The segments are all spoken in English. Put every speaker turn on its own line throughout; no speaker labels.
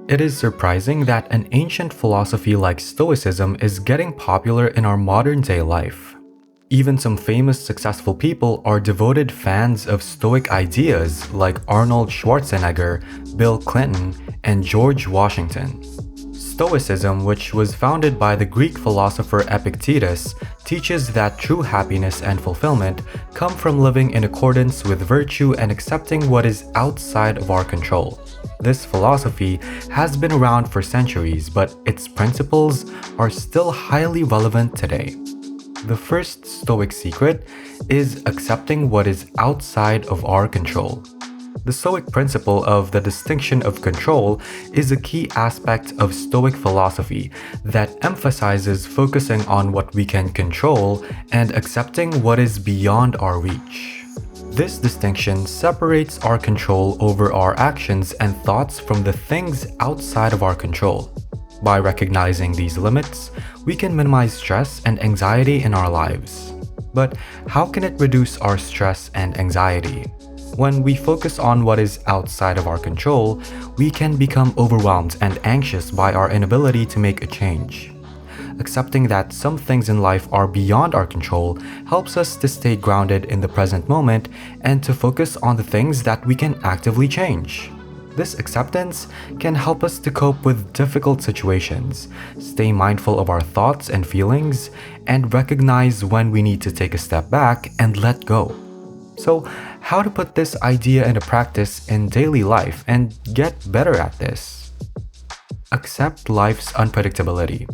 It is surprising that an ancient philosophy like Stoicism is getting popular in our modern day life. Even some famous successful people are devoted fans of Stoic ideas like Arnold Schwarzenegger, Bill Clinton, and George Washington. Stoicism, which was founded by the Greek philosopher Epictetus, teaches that true happiness and fulfillment come from living in accordance with virtue and accepting what is outside of our control. This philosophy has been around for centuries, but its principles are still highly relevant today. The first Stoic secret is accepting what is outside of our control. The Stoic principle of the distinction of control is a key aspect of Stoic philosophy that emphasizes focusing on what we can control and accepting what is beyond our reach. This distinction separates our control over our actions and thoughts from the things outside of our control. By recognizing these limits, we can minimize stress and anxiety in our lives. But how can it reduce our stress and anxiety? When we focus on what is outside of our control, we can become overwhelmed and anxious by our inability to make a change. Accepting that some things in life are beyond our control helps us to stay grounded in the present moment and to focus on the things that we can actively change. This acceptance can help us to cope with difficult situations, stay mindful of our thoughts and feelings, and recognize when we need to take a step back and let go. So, how to put this idea into practice in daily life and get better at this? Accept life's unpredictability.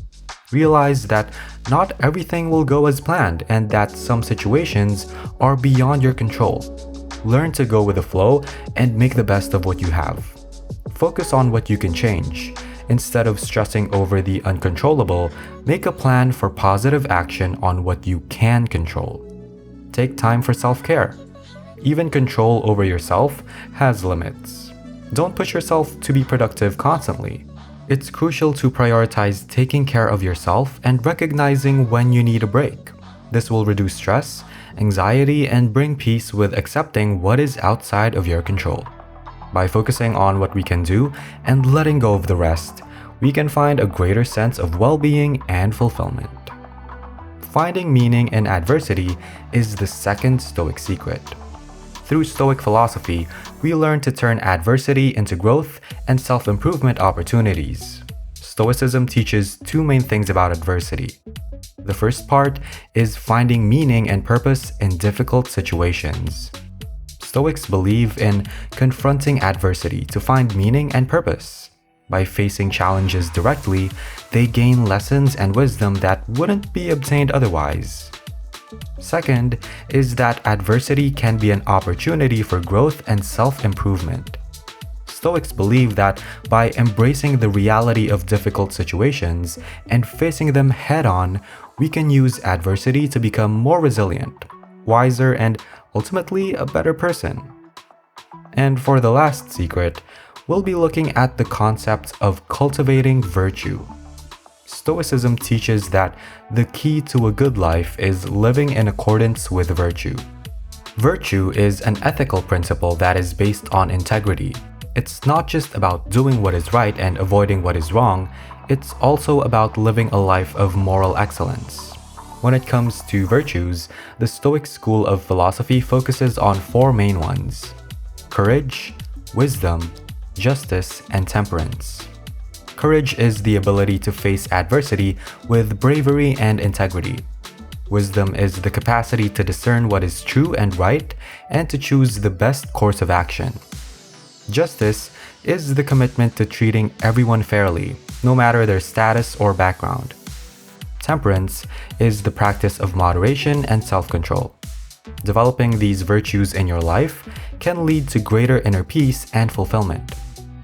Realize that not everything will go as planned and that some situations are beyond your control. Learn to go with the flow and make the best of what you have. Focus on what you can change. Instead of stressing over the uncontrollable, make a plan for positive action on what you can control. Take time for self-care. Even control over yourself has limits. Don't push yourself to be productive constantly. It's crucial to prioritize taking care of yourself and recognizing when you need a break. This will reduce stress, anxiety, and bring peace with accepting what is outside of your control. By focusing on what we can do and letting go of the rest, we can find a greater sense of well-being and fulfillment. Finding meaning in adversity is the second Stoic secret. Through Stoic philosophy, we learn to turn adversity into growth and self-improvement opportunities. Stoicism teaches two main things about adversity. The first part is finding meaning and purpose in difficult situations. Stoics believe in confronting adversity to find meaning and purpose. By facing challenges directly, they gain lessons and wisdom that wouldn't be obtained otherwise. Second is that adversity can be an opportunity for growth and self-improvement. Stoics believe that by embracing the reality of difficult situations and facing them head-on, we can use adversity to become more resilient, wiser, and ultimately a better person. And for the last secret, we'll be looking at the concept of cultivating virtue. Stoicism teaches that the key to a good life is living in accordance with virtue. Virtue is an ethical principle that is based on integrity. It's not just about doing what is right and avoiding what is wrong, it's also about living a life of moral excellence. When it comes to virtues, the Stoic school of philosophy focuses on four main ones: courage, wisdom, justice, and temperance. Courage is the ability to face adversity with bravery and integrity. Wisdom is the capacity to discern what is true and right and to choose the best course of action. Justice is the commitment to treating everyone fairly, no matter their status or background. Temperance is the practice of moderation and self-control. Developing these virtues in your life can lead to greater inner peace and fulfillment.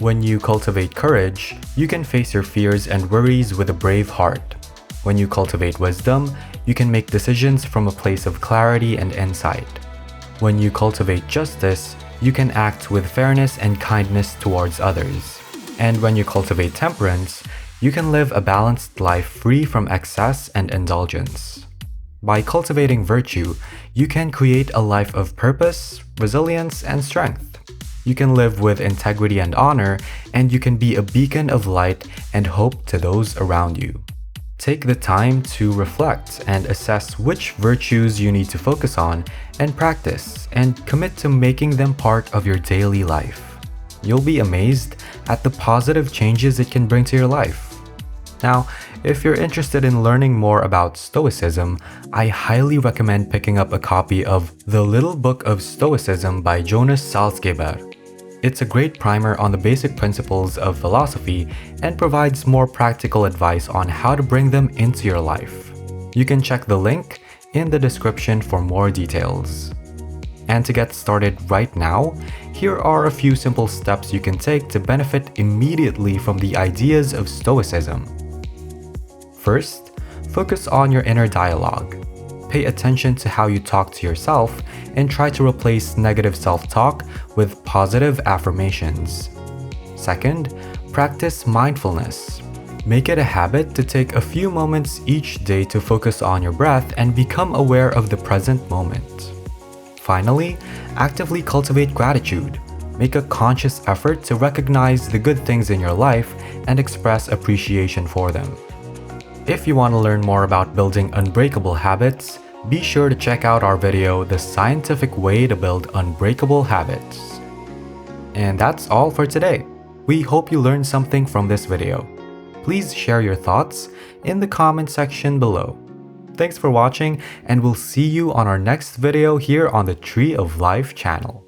When you cultivate courage, you can face your fears and worries with a brave heart. When you cultivate wisdom, you can make decisions from a place of clarity and insight. When you cultivate justice, you can act with fairness and kindness towards others. And when you cultivate temperance, you can live a balanced life free from excess and indulgence. By cultivating virtue, you can create a life of purpose, resilience, and strength. You can live with integrity and honor, and you can be a beacon of light and hope to those around you. Take the time to reflect and assess which virtues you need to focus on and practice, and commit to making them part of your daily life. You'll be amazed at the positive changes it can bring to your life. Now, if you're interested in learning more about Stoicism, I highly recommend picking up a copy of The Little Book of Stoicism by Jonas Salzgeber. It's a great primer on the basic principles of philosophy and provides more practical advice on how to bring them into your life. You can check the link in the description for more details. And to get started right now, here are a few simple steps you can take to benefit immediately from the ideas of Stoicism. First, focus on your inner dialogue. Pay attention to how you talk to yourself and try to replace negative self-talk with positive affirmations. Second, practice mindfulness. Make it a habit to take a few moments each day to focus on your breath and become aware of the present moment. Finally, actively cultivate gratitude. Make a conscious effort to recognize the good things in your life and express appreciation for them. If you want to learn more about building unbreakable habits, be sure to check out our video, The Scientific Way to Build Unbreakable Habits. And that's all for today. We hope you learned something from this video. Please share your thoughts in the comment section below. Thanks for watching, and we'll see you on our next video here on the Tree of Life channel.